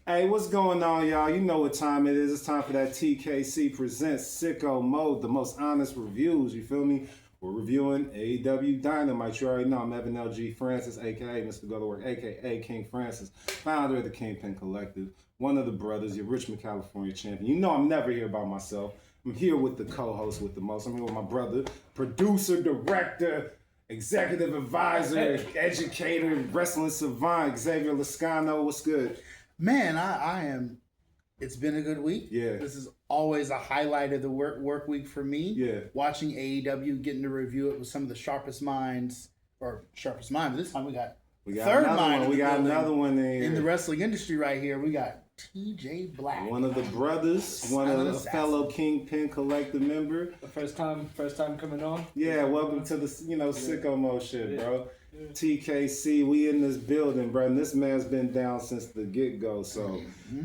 Hey, what's going on, y'all? You know what time it is. It's time for that TKC Presents Sicko Mode, the most honest reviews, you feel me? We're reviewing AEW Dynamite. You already know I'm Evan L.G. Francis, a.k.a. Mr. Go to Work, a.k.a. King Francis, founder of the Kingpin Collective, one of the brothers, your Richmond, California champion. You know I'm never here by myself. I'm here with the co-host with the most. I'm here with my brother, producer, director, executive advisor, educator, wrestling savant, Xavier Lascano. What's good? Man, I am. It's been a good week. Yeah. This is always a highlight of the work week for me. Yeah. Watching AEW, getting to review it with some of the sharpest minds, but this time we got third mind. One. We got another one in the wrestling industry right here. We got TJ Black, one of the brothers, one of the fellow Kingpin Collective member. The first time coming on. Yeah, welcome to the Sicko Mode shit, bro. Yeah. TKC, we in this building, bro. And this man's been down since the get-go. So,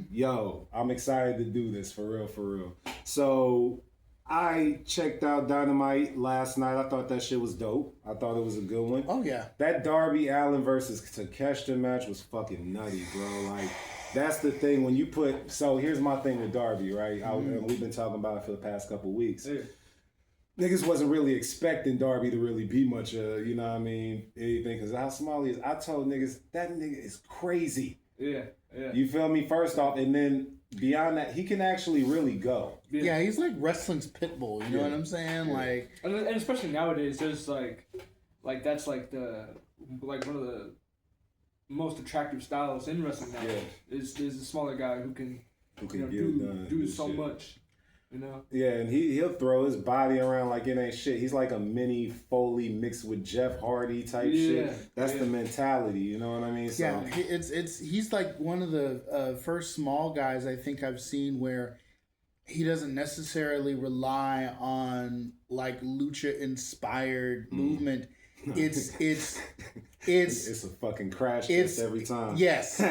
yo, I'm excited to do this, for real. So, I checked out Dynamite last night. I thought that shit was dope. I thought it was a good one. Oh, yeah. That Darby Allin versus Takeshita match was fucking nutty, bro. Like, that's the thing when you put... So, here's my thing with Darby, right? And we've been talking about it for the past couple weeks. Yeah. Niggas wasn't really expecting Darby to really be much, anything, because how small he is. I told niggas, that nigga is crazy. Yeah. You feel me? First off, and then beyond that, he can actually really go. Yeah, he's like wrestling's pit bull, you know what I'm saying? Yeah. Like, and especially nowadays, there's like that's like one of the most attractive styles in wrestling nowadays. Is a smaller guy who can do so much. You know? Yeah, and he'll throw his body around like it ain't shit. He's like a mini Foley mixed with Jeff Hardy type shit. That's the mentality, you know what I mean? So, yeah, he's like one of the first small guys I think I've seen where he doesn't necessarily rely on like lucha inspired movement. It's a fucking crash test every time. Yes,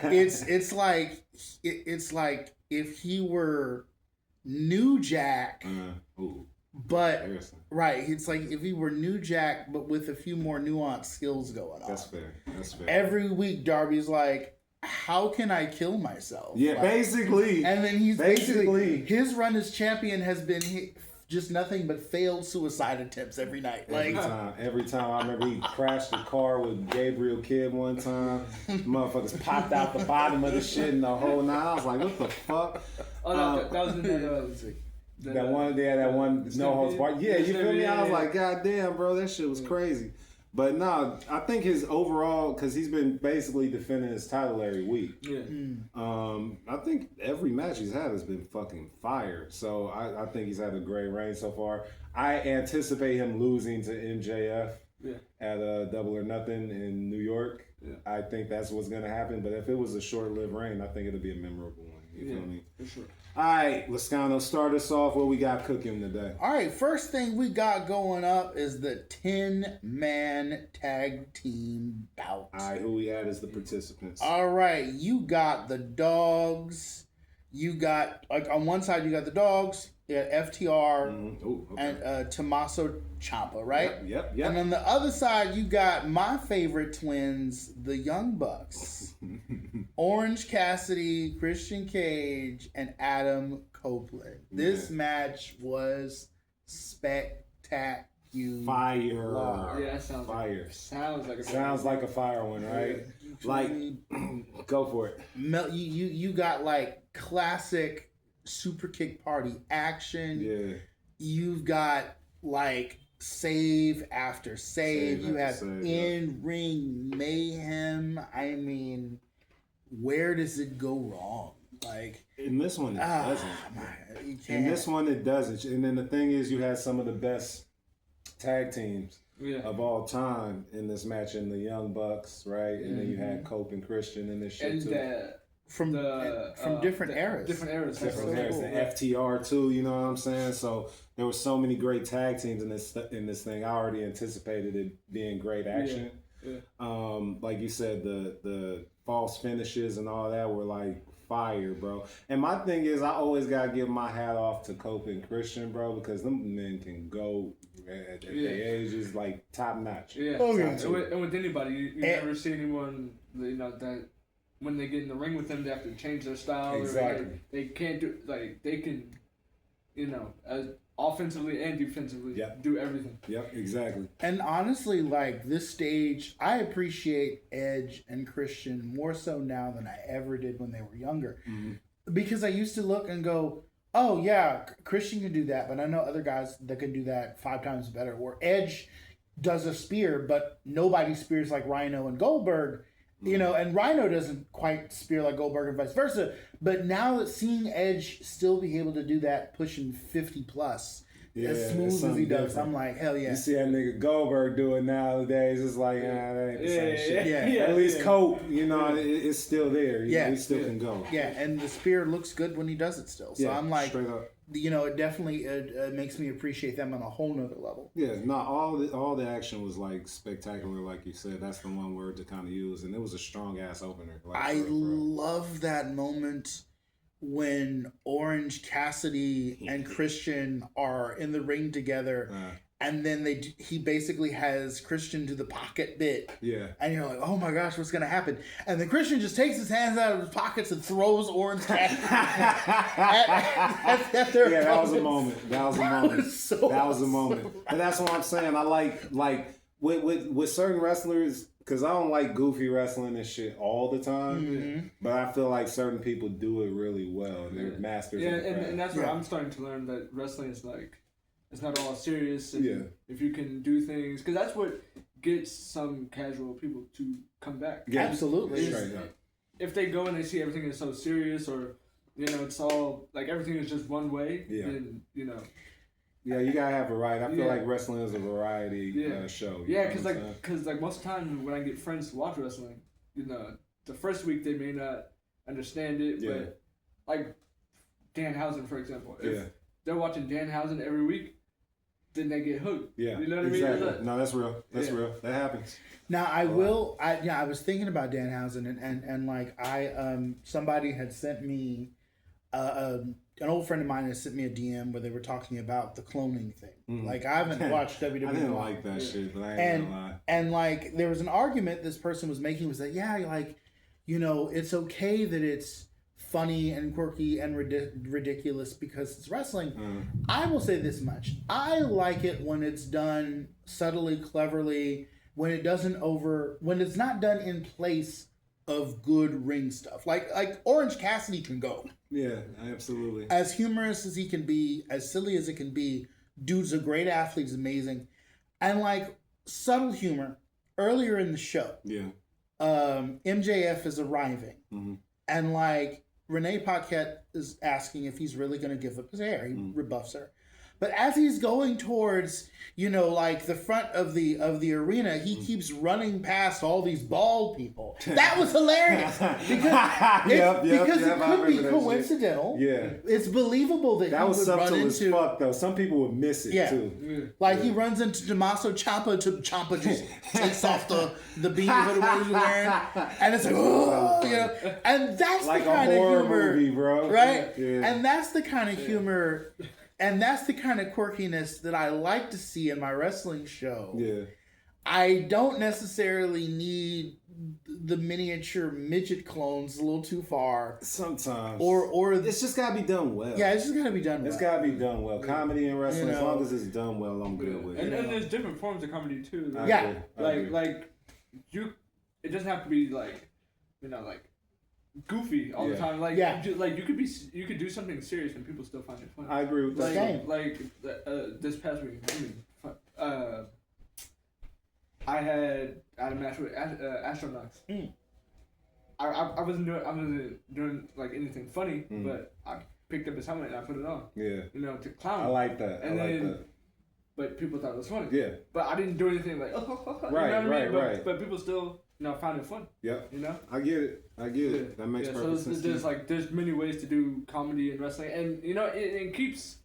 it's like if he were New Jack, but right, it's like if he were New Jack, but with a few more nuanced skills going on. That's fair. Every week, Darby's like, "How can I kill myself?" Yeah, like, basically. And then he's basically his run as champion has been just nothing but failed suicide attempts every night. Every time. I remember he crashed the car with Gabriel Kidd one time. Motherfuckers popped out the bottom of the shit and the whole night. I was like, what the fuck? Oh, that was in that one no holds barred. Yeah, you feel me? I was like, God damn, bro, that shit was crazy. But no, I think his overall, because he's been basically defending his title every week. Yeah. I think every match he's had has been fucking fire. So I think he's had a great reign so far. I anticipate him losing to MJF at Double or Nothing in New York. Yeah. I think that's what's going to happen. But if it was a short-lived reign, I think it'll be a memorable one. You feel me? For sure. All right, Lascano, start us off. What we got cooking today? All right, first thing we got going up is the 10-man tag team bout. All right, who we had as the participants? All right, you got the Dogs. You got, like, on one side, you got the Dogs. You got FTR and Tommaso Ciampa, right? Yep. And on the other side, you got my favorite twins, the Young Bucks. Orange Cassidy, Christian Cage, and Adam Copeland. This match was spectacular. Fire. Yeah, that sounds fire. Sounds like a fire one, right? Yeah. Like, go for it. You got like classic super kick party action. Yeah. You've got like save after save. You have in-ring mayhem. I mean, where does it go wrong? Like in this one, it doesn't. In this one, it doesn't. And then the thing is, you had some of the best tag teams of all time in this match in the Young Bucks, right? And then you had Cope and Christian in this shit too. From different eras. Different eras. The FTR too, you know what I'm saying? So there were so many great tag teams in this thing. I already anticipated it being great action. Yeah. Like you said, the false finishes and all that were like fire, bro. And my thing is, I always gotta give my hat off to Cope and Christian, bro, because them men can go at their age is like top notch. Yeah. And with anybody, you never see anyone that when they get in the ring with them, they have to change their style. Exactly. Or they can't do they can, as offensively and defensively, do everything. Yep, exactly. And honestly, like this stage, I appreciate Edge and Christian more so now than I ever did when they were younger, because I used to look and go, "Oh yeah, Christian can do that," but I know other guys that can do that 5 times better. Where Edge does a spear, but nobody spears like Rhino and Goldberg. And Rhino doesn't quite spear like Goldberg and vice versa. But now that seeing Edge still be able to do that, pushing 50 plus, as smooth as he does, I'm like, hell yeah. You see that nigga Goldberg do it nowadays, it's like, that ain't the same shit. Yeah. At least Cope, it's still there. He still can go. Yeah, and the spear looks good when he does it still. So I'm like, straight up. It definitely makes me appreciate them on a whole nother level. Yeah, not all the action was like spectacular, like you said. That's the one word to kind of use, and it was a strong ass opener. Like, I love that moment when Orange Cassidy and Christian are in the ring together. And then he basically has Christian do the pocket bit. Yeah. And you're like, oh my gosh, what's going to happen? And then Christian just takes his hands out of his pockets and throws Orange Cassidy at their Yeah, that was a moment. That was a moment. Awesome. And that's what I'm saying. I like with certain wrestlers, because I don't like goofy wrestling and shit all the time. But I feel like certain people do it really well. And they're masters of the craft. And that's where I'm starting to learn that wrestling is like, it's not all serious. And if you can do things, because that's what gets some casual people to come back. Yeah, absolutely. If they go and they see everything is so serious, or it's all like everything is just one way, then Yeah, you gotta have variety. I feel like wrestling is a variety show. Yeah, because most of the time when I get friends to watch wrestling, the first week they may not understand it, but like Danhausen, for example, if they're watching Danhausen every week, then they get hooked. Yeah, you know what I mean? No, that's real. That's real. That happens. Now I was thinking about Danhausen and like somebody had sent me an old friend of mine had sent me a DM where they were talking about the cloning thing. Like, I haven't watched WWE. I didn't like that shit, but I ain't gonna lie. And like, there was an argument this person was making was that, it's okay that it's funny and quirky and ridiculous because it's wrestling. I will say this much. I like it when it's done subtly, cleverly, when it's not done in place of good ring stuff. Like Orange Cassidy can go. Yeah, absolutely. As humorous as he can be, as silly as it can be, dude's a great athlete, he's amazing. And like subtle humor, earlier in the show, MJF is arriving. And like Renee Paquette is asking if he's really going to give up his hair. He rebuffs her. But as he's going towards, like the front of the arena, he keeps running past all these bald people. That was hilarious because it could be coincidental. Yeah, it's believable that was he would run into. As fuck, though. Some people would miss it too. Like he runs into Tommaso Ciampa. Ciampa just takes off the beanie or whatever he's wearing, and it's like, and that's like the kind a horror of humor, movie, bro. Right? Yeah. And that's the kind of humor. And that's the kind of quirkiness that I like to see in my wrestling show. Yeah. I don't necessarily need the miniature midget clones a little too far. Sometimes. Or it's just gotta be done well. Yeah, it's just gotta be done well. It's gotta be done well. Comedy and wrestling, as long as it's done well, I'm good with it. And there's different forms of comedy too. Like, it doesn't have to be like goofy all the time. Like you could do something serious and people still find it funny. I agree with that. This past week, I had a match with Astronauts. I wasn't doing like anything funny, but I picked up his helmet and I put it on. Yeah. To clown. I like that. But people thought it was funny. Yeah. But I didn't do anything like right. But people still found it fun. Yeah. I get it. That makes perfect sense. There's many ways to do comedy and wrestling, and it keeps,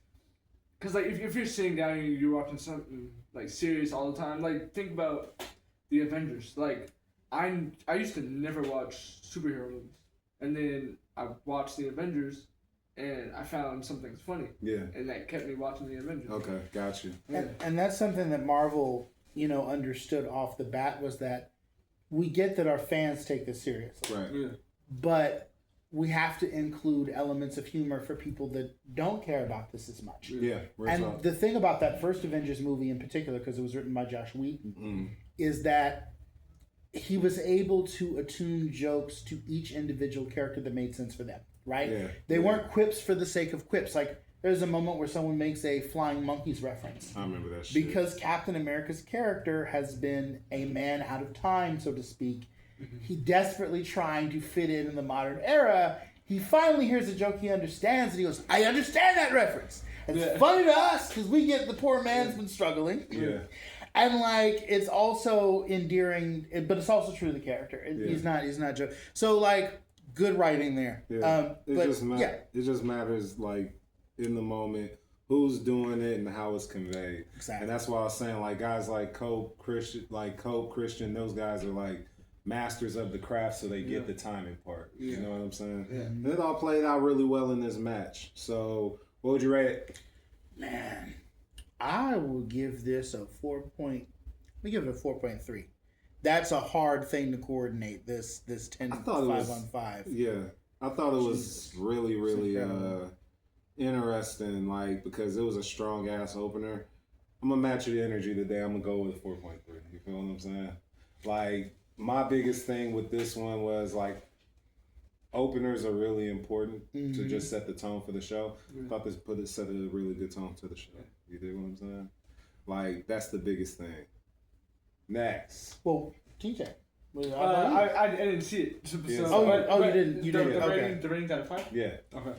because like if you're sitting down and you're watching something like serious all the time, like think about the Avengers. Like I used to never watch superhero movies, and then I watched the Avengers, and I found something funny. Yeah. And that kept me watching the Avengers. Okay, got you. Yeah. And that's something that Marvel, understood off the bat was that we get that our fans take this seriously. Right. Yeah. but we have to include elements of humor for people that don't care about this as much. Yeah. And the thing about that first Avengers movie in particular, because it was written by Josh Whedon, is that he was able to attune jokes to each individual character that made sense for them, right? Yeah. They weren't quips for the sake of quips. Like, there's a moment where someone makes a flying monkeys reference. I remember that shit. Because Captain America's character has been a man out of time, so to speak. He desperately trying to fit in the modern era. He finally hears a joke he understands, and he goes, I understand that reference. It's funny to us, because we get the poor man's been struggling. Yeah. And, like, it's also endearing, but it's also true to the character. He's not joking. So, like, good writing there. Yeah. It just matters, like, in the moment, who's doing it and how it's conveyed. Exactly. And that's why I was saying, like, guys like Cope, Christian, those guys are, like, masters of the craft, so they get the timing part. You know what I'm saying? Yeah. And it all played out really well in this match. So, what would you rate it? Man, I will give this a 4.3. That's a hard thing to coordinate. This 10 5-on-5. Yeah, I thought it was really interesting. Like, because it was a strong ass opener. I'm gonna match your energy today. I'm gonna go with a 4.3. You feel what I'm saying? Like, my biggest thing with this one was, like, openers are really important to just set the tone for the show. I thought this set a really good tone to the show. You dig what I'm saying? Like, that's the biggest thing. Next. Well, TJ. I didn't see it. So, Yeah. You didn't. Okay. The ratings out of 5? Yeah. Okay.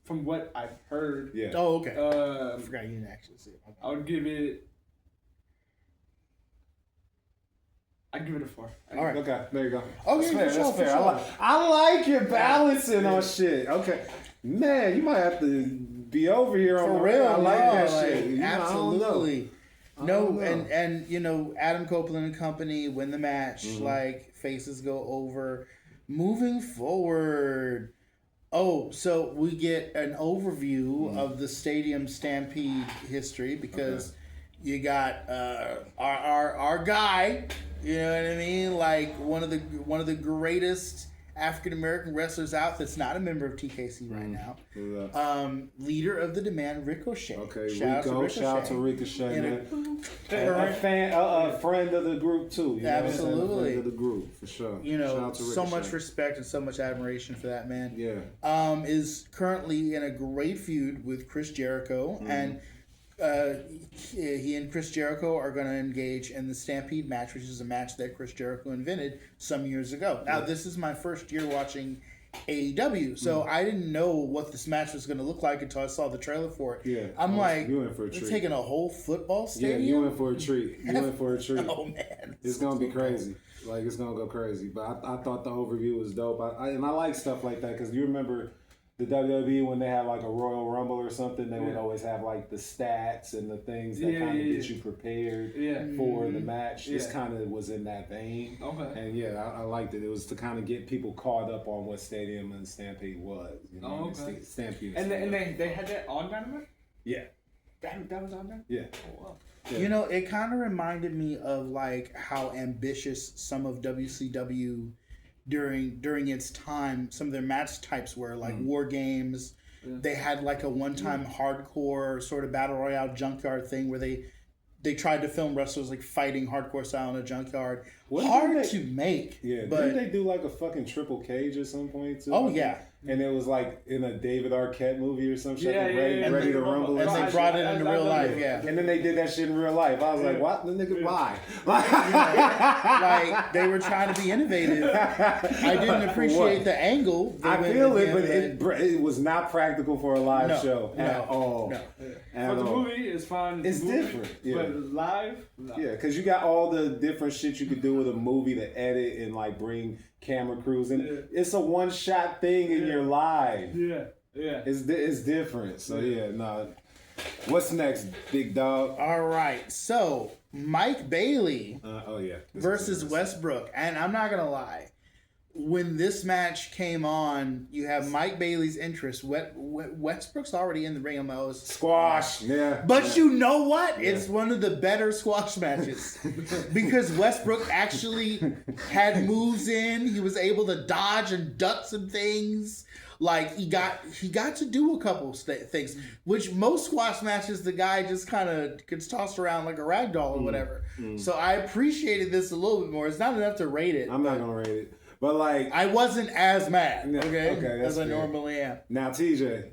From what I've heard. Yeah. Oh, okay. I forgot you didn't actually see it. Okay. I would give it. I'd give it a 4. All right. Okay, there you go. Okay, That's fair. for sure. I like your balancing on shit. Okay. Man, you might have to be over here on For the real. I like that shit. You know, Absolutely. I don't know. And you know, Adam Copeland and company win the match. Like, faces go over. Moving forward. Oh, so we get an overview of the Stadium Stampede history, because you got our guy, you know what I mean? Like, one of the greatest African American wrestlers out that's not a member of TKC right now. Leader of the Demand, Ricochet. Okay, Shout out to Ricochet, man. Current A friend of the group too. You Absolutely. know, a friend of the group for sure. You know, Shout out to so Ricochet. much respect and so much admiration for that man. Yeah. Is currently in a great feud with Chris Jericho, and he and Chris Jericho are going to engage in the Stampede match, which is a match that Chris Jericho invented some years ago. Now, this is my first year watching AEW, so I didn't know what this match was going to look like until I saw the trailer for it. Yeah, I'm like, you went for a they're treat. taking a whole football stadium? Yeah, you went for a treat. Oh, man. It's going to be crazy. Like, it's going to go crazy. But I thought the overview was dope. And I like stuff like that, because you remember the WWE, when they had like a Royal Rumble or something, they would always have like the stats and the things that kind of get you prepared for the match. This kind of was in that vein. Okay. And I liked it. It was to kind of get people caught up on what Stadium and Stampede was. You know, Stampede. And they had that on Dynamite? Yeah. That was on there? Yeah. Oh, wow. Yeah. You know, it kind of reminded me of like how ambitious some of WCW during its time, some of their match types were, like War Games. They had like a one-time hardcore sort of battle royale junkyard thing where they tried to film wrestlers like fighting hardcore style in a junkyard. Hard to make. Yeah, but didn't they do like a fucking triple cage at some point too? Oh yeah. And it was like in a David Arquette movie or some shit. Yeah, Ready to Rumble. And they brought it into real life, And then they did that shit in real life. I was like, what? The nigga, why? Like, they were trying to be innovative. I didn't appreciate the angle. I feel it, but it was not practical for a live show at all. No. But the movie is fun. It's different. Yeah. But live? No. Yeah, because you got all the different shit you could do with a movie to edit and like bring camera crews in. Yeah. It's a one-shot thing in your live. Yeah. It's different. So What's next, big dog? All right. So Mike Bailey versus Westbrook, and I'm not gonna lie, when this match came on, you have Mike Bailey's interest. Westbrook's already in the ring. Squash, yeah. But you know what? Yeah. It's one of the better squash matches because Westbrook actually had moves in. He was able to dodge and duck some things. Like he got to do a couple things, which most squash matches the guy just kind of gets tossed around like a rag doll or whatever. So I appreciated this a little bit more. It's not enough to rate it. I'm not gonna rate it. But like, I wasn't as mad, okay, as I fair. normally am. Now, TJ,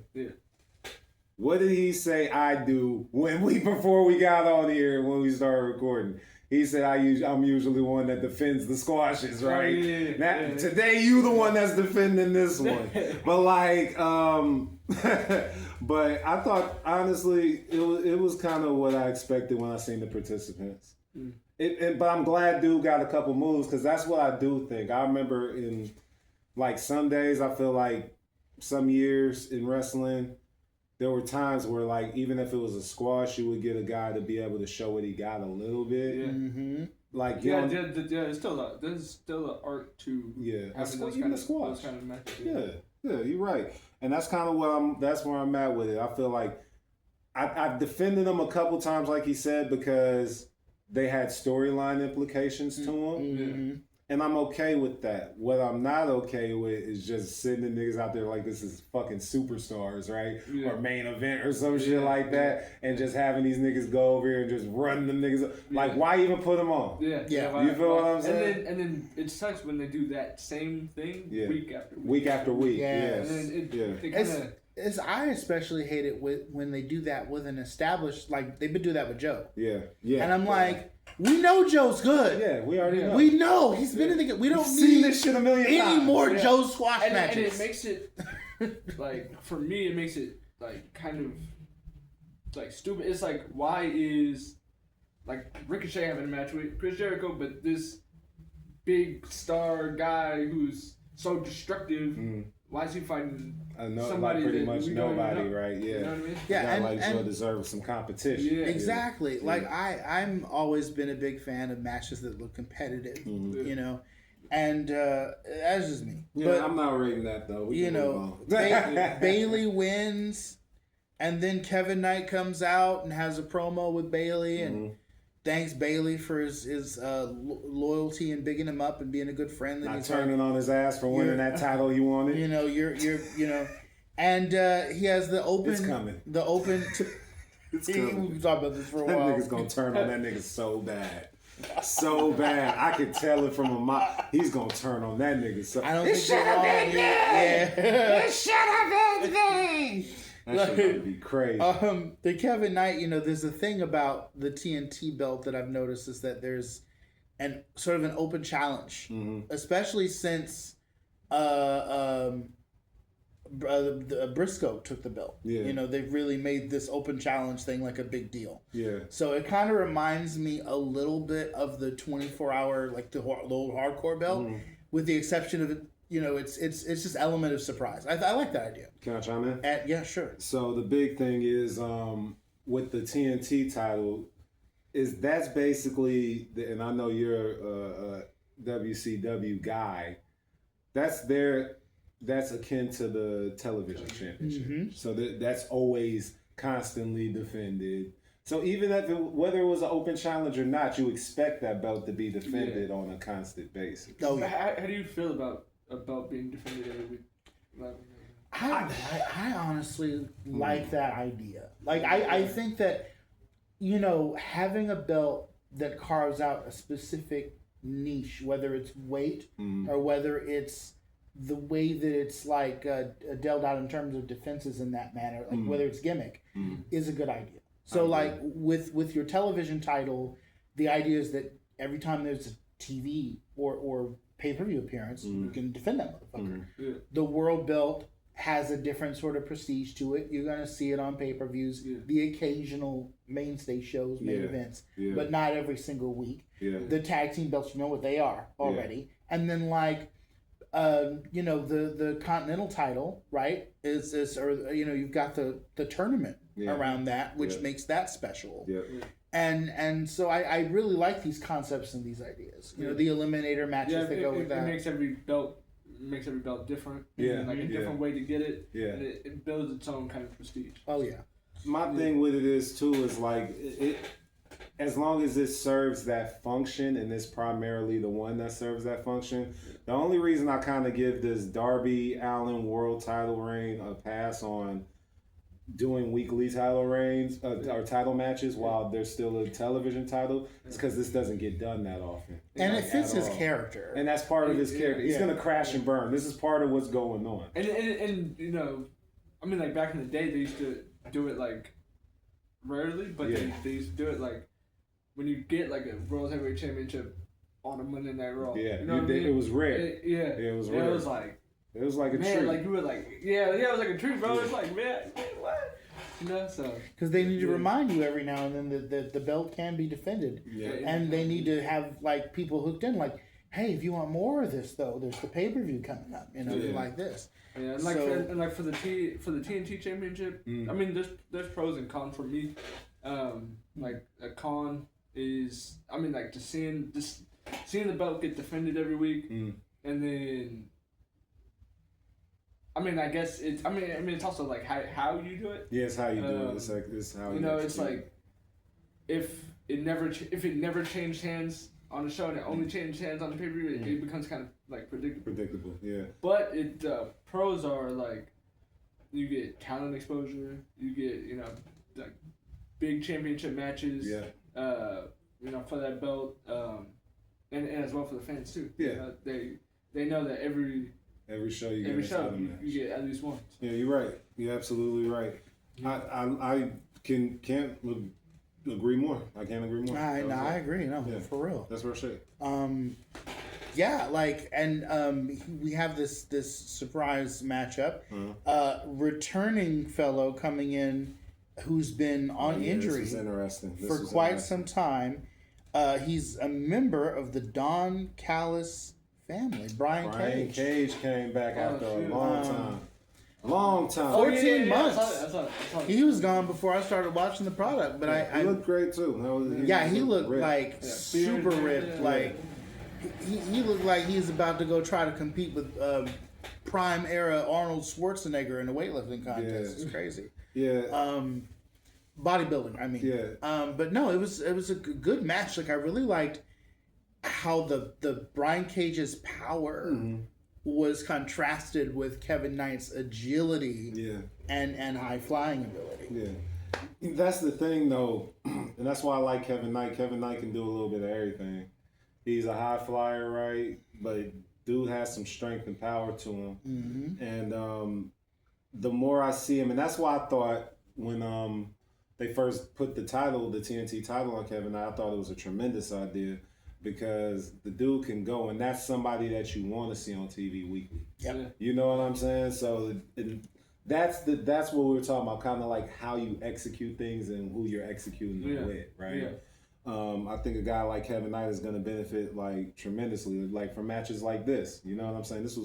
what did he say I do before we got on here when we started recording? He said I'm usually one that defends the squashes, right? Today you the one that's defending this one. But like, but I thought honestly it was kind of what I expected when I seen the participants. But I'm glad dude got a couple moves because that's what I do think. I remember in like some days I feel like some years in wrestling there were times where like even if it was a squash you would get a guy to be able to show what he got a little bit. Yeah. Mm-hmm. Like there's still an art to having those kind of matches. Yeah, you're right. And that's kind of that's where I'm at with it. I feel like I've defended them a couple times like he said because they had storyline implications to them. Mm-hmm. And I'm okay with that. What I'm not okay with is just sending niggas out there like this is fucking superstars, right? Yeah. Or main event or some shit like that. And just having these niggas go over here and just run them niggas. Like, why even put them on? Yeah. You feel what I'm saying? And then it sucks when they do that same thing week after week. Week after week, yes. And then it kind of... I especially hate it when they do that with an established, like they've been doing that with Joe. Yeah. And I'm like, we know Joe's good. Yeah, we already know. We know he's been in the. We don't need this shit a million any times. more Joe squash matches. And it makes it like for me, it makes it like kind of like stupid. It's like why is like Ricochet having a match with Chris Jericho, but this big star guy who's so destructive. Why is he fighting somebody like pretty that much we nobody, don't right? Yeah. You know what I mean? Yeah, and deserves some competition. Yeah. Exactly. Yeah. Like I'm always been a big fan of matches that look competitive. You know, and that's just me. Yeah, but I'm not rating that though. Bailey wins, and then Kevin Knight comes out and has a promo with Bailey and. Thanks Bailey for his loyalty and bigging him up and being a good friend. Not turning on his ass for winning that title he wanted. You know, and he has the open. It's coming. The open. It's coming. We've talked about this for a while. That nigga's gonna turn on that nigga so bad. So bad. I could tell it from a mile. He's gonna turn on that nigga. So I don't think should have been me. Yeah. It should have been me. That shit would be crazy. The Kevin Knight, there's a thing about the TNT belt that I've noticed is that there's an sort of an open challenge, especially since Briscoe took the belt. Yeah. They've really made this open challenge thing like a big deal. Yeah. So it kind of reminds me a little bit of the 24-hour, like the old hardcore belt, with the exception of it. It's just element of surprise. I like that idea. Can I chime in? Yeah, sure. So the big thing is with the TNT title is that's basically, and I know you're a WCW guy, that's akin to the television championship. So that's always constantly defended. So even whether it was an open challenge or not, you expect that belt to be defended on a constant basis. Oh, yeah. How do you feel about being defended every week? I honestly like that idea. Like I think that having a belt that carves out a specific niche, whether it's weight or whether it's the way that it's like dealt out in terms of defenses in that manner, like whether it's gimmick, is a good idea. So like with your television title, the idea is that every time there's a TV or pay-per-view appearance, you can defend that motherfucker. Yeah. The world belt has a different sort of prestige to it. You're going to see it on pay-per-views, the occasional mainstay shows, main events, but not every single week. Yeah. The tag team belts, you know what they are already. Yeah. And then like, the Continental title, right, is you've got the tournament around that, which makes that special. Yeah. And so I really like these concepts and these ideas. The eliminator matches that go with that. It makes every belt makes every belt different. Yeah. And, like a different way to get it. Yeah. And it builds its own kind of prestige. Oh yeah. My thing with it is too is like it as long as it serves that function and it's primarily the one that serves that function. The only reason I kind of give this Darby Allin world title reign a pass on doing weekly title reigns or title matches while there's still a television title is because this doesn't get done that often. And like, it fits his character. And that's part of his character. He's gonna crash and burn. This is part of what's going on. And you know, I mean, like back in the day, they used to do it like rarely, but they used to do it like when you get like a World Heavyweight Championship on a Monday Night Raw. Yeah, you know what I mean? It was rare. It was rare. It was like a man, treat. like you were like it was like a treat, bro. It's like man, what? You know, so because they need to remind you every now and then that the belt can be defended, and they need to have like people hooked in, like, hey, if you want more of this though, there's the pay-per-view coming up, you know, like this. Yeah, and like for the TNT Championship, I mean, there's pros and cons for me. Like a con is, I mean, like just seeing the belt get defended every week, and then. I mean, I guess it's. I mean, it's also like how you do it. Yeah, it's how you do it. It's like it's how you know. It's like if it never changed hands on the show and it only changed hands on the pay-per-view, it becomes kind of like predictable. Yeah. But pros are like you get talent exposure, you get like big championship matches. Yeah. You know, for that belt, and as well for the fans too. Yeah. They know that every show you get at least one. Yeah, you're right. You're absolutely right. I can't agree more. I can't agree more. I agree. No, for real. That's real shit. Yeah, like, and we have this surprise matchup. Returning fellow coming in who's been on injury this is interesting. for quite some time. He's a member of the Don Callis family. Brian Cage came back after a long time. Long time. 14 months. I saw it. He was gone before I started watching the product, but he looked great too. He looked ripped. Like super ripped. Like he looked like he's about to go try to compete with prime era Arnold Schwarzenegger in a weightlifting contest. It's crazy. Yeah. Bodybuilding. I mean. Yeah. But no, it was a good match. Like I really liked how the Brian Cage's power was contrasted with Kevin Knight's agility and high flying ability. Yeah. That's the thing though, and that's why I like Kevin Knight. Kevin Knight can do a little bit of everything. He's a high flyer, right? But dude has some strength and power to him. Mm-hmm. And the more I see him, and that's why I thought when they first put the TNT title on Kevin Knight, I thought it was a tremendous idea. Because the dude can go, and that's somebody that you want to see on TV weekly. Yep. You know what I'm saying? So that's what we were talking about, kind of like how you execute things and who you're executing them with, right? Yeah. I think a guy like Kevin Knight is going to benefit like tremendously, like from matches like this. You know what I'm saying? This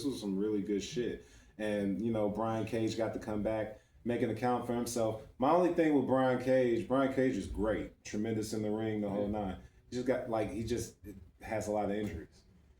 was some really good shit, and Brian Cage got to come back, make an account for himself. My only thing with Brian Cage is great, tremendous in the ring, the whole nine. He just has a lot of injuries,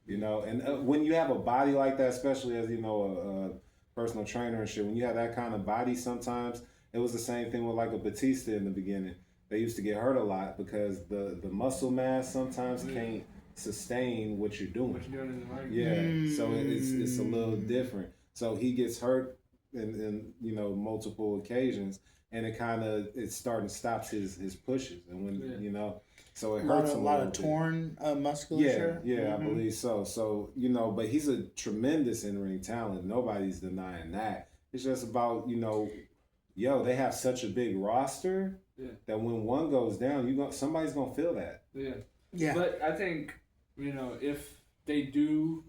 and when you have a body like that, especially as a personal trainer and shit, when you have that kind of body, sometimes it was the same thing with like a Batista in the beginning. They used to get hurt a lot because the muscle mass sometimes can't sustain what you're doing. In the ring. Yeah, so it's a little different. So he gets hurt in multiple occasions, and it starting stops his pushes, and when So it hurts a lot of torn musculature. Yeah, I believe so. So but he's a tremendous in-ring talent. Nobody's denying that. It's just about they have such a big roster that when one goes down, somebody's gonna feel that. Yeah. But I think if they do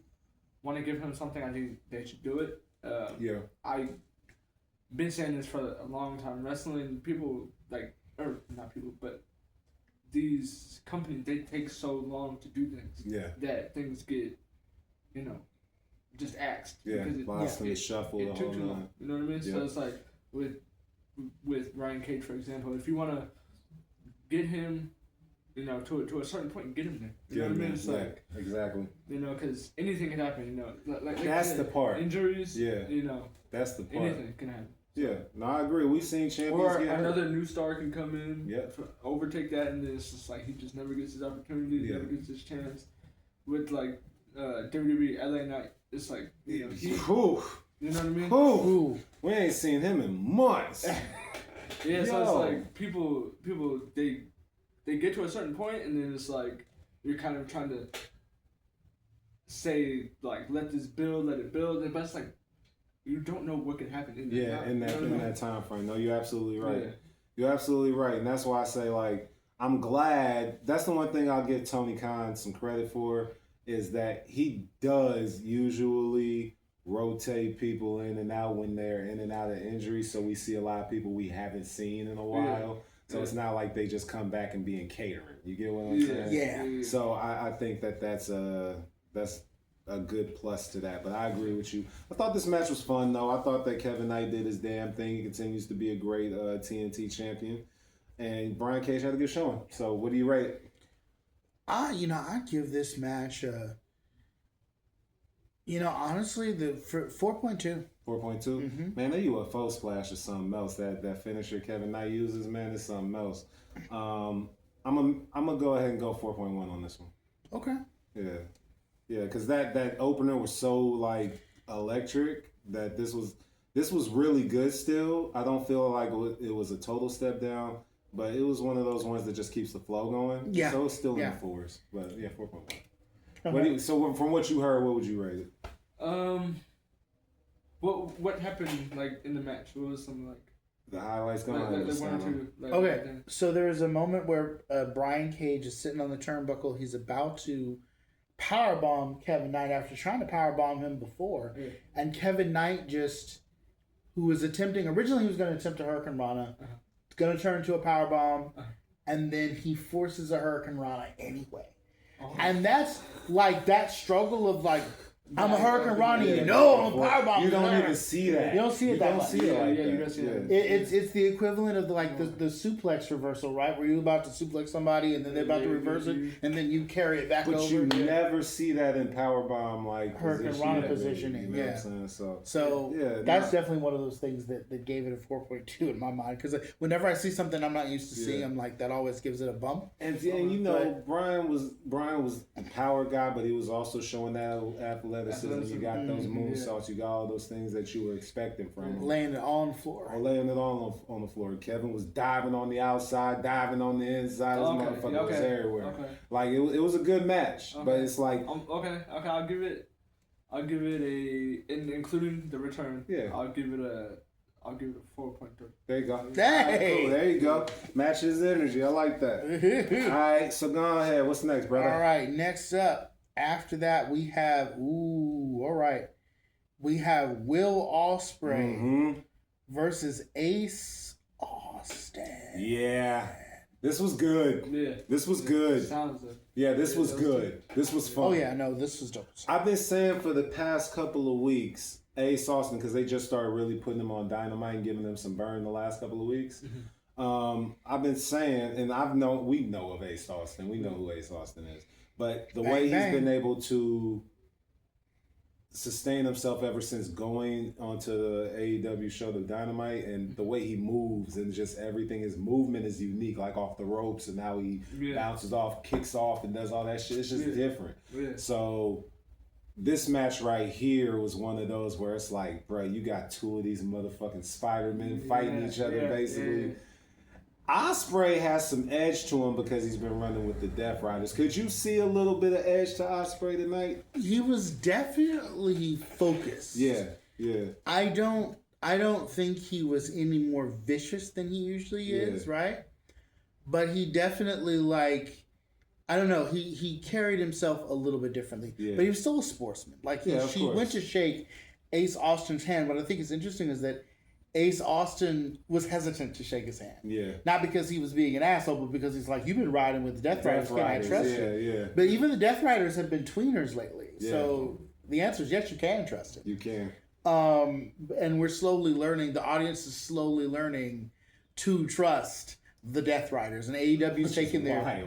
want to give him something, I think they should do it. I've been saying this for a long time. Wrestling people not people, but these companies, they take so long to do things that things get, just axed. Lost in the shuffle the whole time. You know what I mean? So it's like with Brian Cage, for example, if you want to get him, you know, to a certain point, get him there. You know what I mean? It's like, exactly. You know, because anything can happen. You know, like that's the part. Injuries. Yeah. You know, that's the part. Anything can happen. Yeah, no, I agree. We've seen champions or get another hurt. new star can come in, overtake that, and then it's just like he just never gets his opportunity, never gets his chance. With like WWE LA Knight, it's like you know, you know what I mean? We ain't seen him in months. Yeah, so it's like people they get to a certain point, and then it's like you're kind of trying to say like let it build, but it's like you don't know what can happen in that time frame. No, you're absolutely right. Yeah. You're absolutely right, and that's why I say like I'm glad. That's the one thing I'll give Tony Khan some credit for is that he does usually rotate people in and out when they're in and out of injury. So we see a lot of people we haven't seen in a while. So it's not like they just come back and be in catering. You get what I'm saying? Yeah. So I think that's a good plus to that. But I agree with you. I thought this match was fun though. I thought that Kevin Knight did his damn thing. He continues to be a great TNT champion. And Brian Cage had a good showing. So what do you rate it? I give this match honestly, the 4.2. 4.2? Mm-hmm. Man, they UFO faux splash or something else. That finisher Kevin Knight uses, man, is something else. I'm gonna go ahead and go 4.1 on this one. Okay. Yeah, because that opener was so like electric that this was really good. Still, I don't feel like it was a total step down, but it was one of those ones that just keeps the flow going. Yeah. So it's still in the fours, but 4.1. So from what you heard, what would you rate it? What happened like in the match? What was some like the highlights going on? Okay, so there is a moment where Brian Cage is sitting on the turnbuckle. He's about to powerbomb Kevin Knight after trying to powerbomb him before, and Kevin Knight who was originally he was going to attempt a Hurricane Rana, going to turn into a powerbomb, and then he forces a Hurricane Rana anyway. And that's like that struggle of like, I'm a Hurricane Rana, I'm a powerbomb. You don't even see that. You don't see it that much. You don't see that. It's the equivalent of the suplex reversal, right? Where you're about to suplex somebody and then they're about to reverse it, and then you carry it back over. But you never see that in powerbomb like Hurricane Rana positioning. You know what I'm saying? So that's definitely one of those things that gave it a 4.2 in my mind, because whenever I see something I'm not used to seeing, I'm like, that always gives it a bump. And Brian was a power guy, but he was also showing that athleticism. You got those moonsaults, you got all those things that you were expecting from him. Laying it on the floor. Or laying it on the floor. Kevin was diving on the outside, diving on the inside. This motherfucker was everywhere. Okay. Like it was a good match, but it's like I'll give it including the return. Yeah. I'll give it a 4.3. There you go. Hey! Cool. There you go. Matches energy. I like that. All right, so go ahead. What's next, brother? All right, next up. After that, we have Will Ospreay versus Ace Austin. Yeah. This was good. Yeah. This was good. This was good. This was fun. Oh, yeah, no, this was dope. I've been saying for the past couple of weeks, Ace Austin, because they just started really putting him on Dynamite and giving him some burn the last couple of weeks. I've been saying, and we know of Ace Austin. We know who Ace Austin is. But the way he's been able to sustain himself ever since going onto the AEW show, the Dynamite, and the way he moves and just everything, his movement is unique, like off the ropes and how he bounces off, kicks off, and does all that shit. It's just different. Yeah. So this match right here was one of those where it's like, bro, you got two of these motherfucking Spider-Men fighting each other, basically. Yeah. Ospreay has some edge to him because he's been running with the Death Riders. Could you see a little bit of edge to Ospreay tonight? He was definitely focused. Yeah. I don't think he was any more vicious than he usually is, right? But he definitely, like, I don't know, he carried himself a little bit differently. Yeah. But he was still a sportsman. Like, she went to shake Ace Austin's hand. What I think is interesting is that Ace Austin was hesitant to shake his hand. Yeah. Not because he was being an asshole, but because he's like, you've been riding with the Death Riders. Can I trust you? Yeah. But even the Death Riders have been tweeners lately. Yeah. So the answer is yes, you can trust him. You can. And we're slowly learning, the audience is slowly learning to trust the Death Riders, and AEW's taking their time.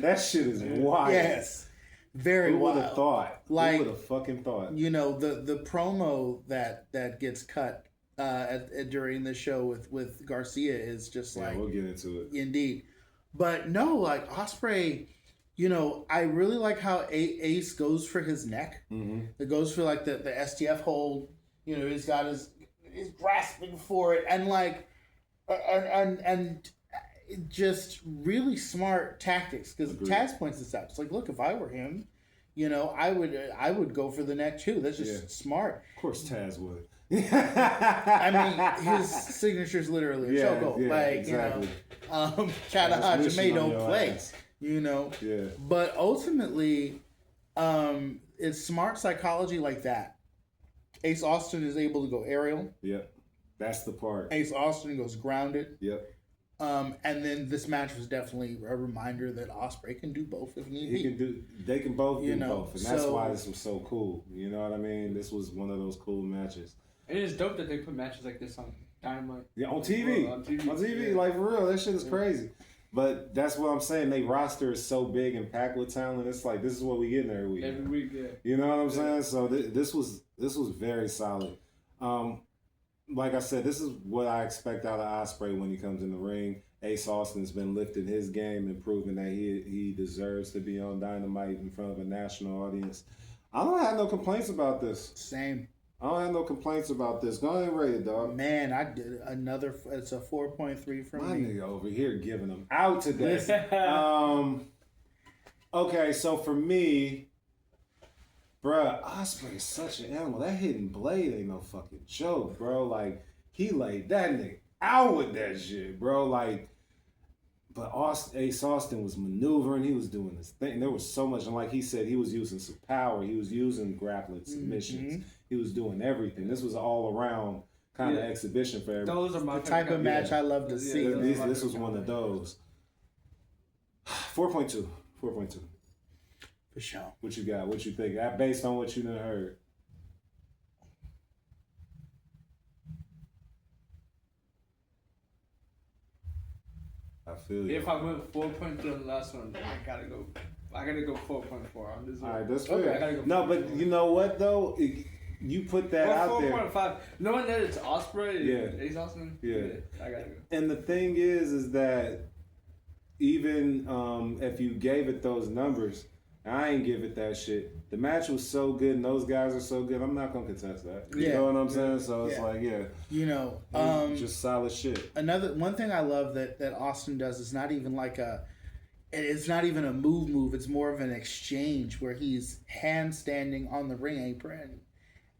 That shit is wild. Yes, very wild. Who would have thought? Like, who would have fucking thought? You know, the promo that gets cut during the show with Garcia is just like, we'll get into it. Indeed, but no, like Ospreay. You know, I really like how Ace goes for his neck. Mm-hmm. It goes for like the STF hold. You know, he's grasping for it, and like, and just really smart tactics. Because Taz points this out. It's like, look, if I were him, you know, I would go for the neck too. That's just smart. Of course, Taz would. I mean, his signature's literally a chokehold. Like, exactly. You know, Chada Hajime don't play. Ass. You know, but ultimately, it's smart psychology like that. Ace Austin is able to go aerial. Yep, that's the part. Ace Austin goes grounded. Yep. And then this match was definitely a reminder that Ospreay can do both if need be. They can both do both, and that's why this was so cool. You know what I mean? This was one of those cool matches. It is dope that they put matches like this on Dynamite. Yeah, on TV. On TV, like for real, that shit is crazy. But that's what I'm saying. They roster is so big and packed with talent. It's like this is what we get every week. Every week, yeah. You know what I'm saying? So this was very solid. Like I said, this is what I expect out of Ospreay when he comes in the ring. Ace Austin's been lifting his game and proving that he deserves to be on Dynamite in front of a national audience. I don't have no complaints about this. Same. I don't have no complaints about this. Go ahead and rate it, dog. Man, I did another. It's a 4.3 from me. My nigga over here giving them out today. Okay, so for me, bruh, Ospreay is such an animal. That hidden blade ain't no fucking joke, bro. Like, he laid that nigga out with that shit, bro. Like, but Ace Austin was maneuvering. He was doing his thing. There was so much. And like he said, he was using some power. He was using grappling submissions. Mm-hmm. He was doing everything. This was an all-around kind of exhibition for everybody. Those are my type of match I love to see. This was one of those. 4.2. 4.2. For sure. What you got? What you think? Based on what you done heard. I feel you. If I went 4.3 on the last one, I gotta go 4.4. I'm just all right, that's fair. Okay, I gotta go. No, but you know what though? You put that out there. 4.5. Knowing that it's Ospreay, Ace Austin. Yeah, I gotta go. And the thing is that even if you gave it those numbers, I ain't give it that shit. The match was so good and those guys are so good, I'm not gonna contest that. You know what I'm saying? So it's like, you know, just solid shit. One thing I love that Austin does is not even like it's not even a move. It's more of an exchange where he's handstanding on the ring apron,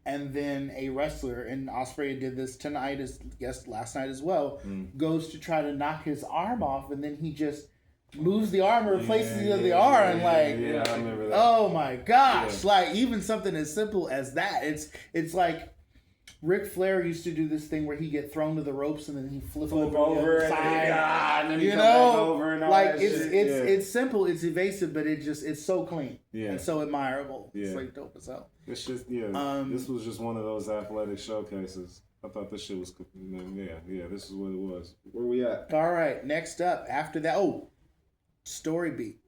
and then a wrestler, and Ospreay did this tonight, last night as well, goes to try to knock his arm off, and then he just moves the arm, replaces the arm, I remember that. Oh my gosh! Yeah. Like even something as simple as that, it's like Ric Flair used to do this thing where he get thrown to the ropes and then he flip over the other side, and then he come back over and all like that it's simple, it's evasive, but it's so clean, and so admirable. Yeah. It's like dope as hell. It's just this was just one of those athletic showcases. I thought this shit was this is what it was. Where we at? All right, next up after that. Story beat.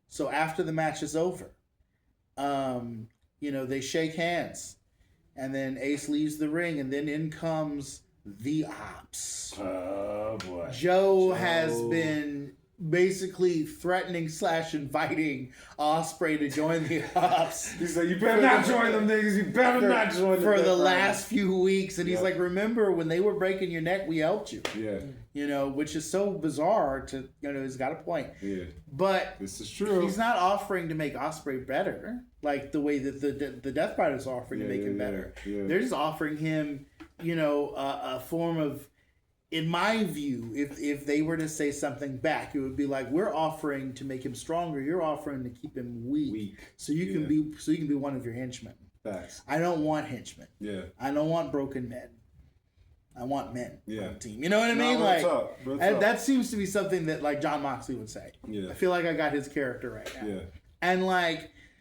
So after the match is over, they shake hands, and then Ace leaves the ring, and then in comes the Ops. Oh boy! Joe has been basically threatening / inviting Ospreay to join the Ops. He said, "You better not join them niggas. You better not join them." For the last few weeks, and he's like, "Remember when they were breaking your neck? We helped you." Yeah. Which is so bizarre to, he's got a point. Yeah. But this is true. He's not offering to make Ospreay better, like the way that the Death Riders are offering to make him better. Yeah. They're just offering him, a form of, in my view, if they were to say something back, it would be like, we're offering to make him stronger. You're offering to keep him weak. So you can be one of your henchmen. Facts. I don't want henchmen. Yeah. I don't want broken men. I want men on the team. You know what I Real mean? talk. That seems to be something that like John Moxley would say. Yeah. I feel like I got his character right now. Yeah. And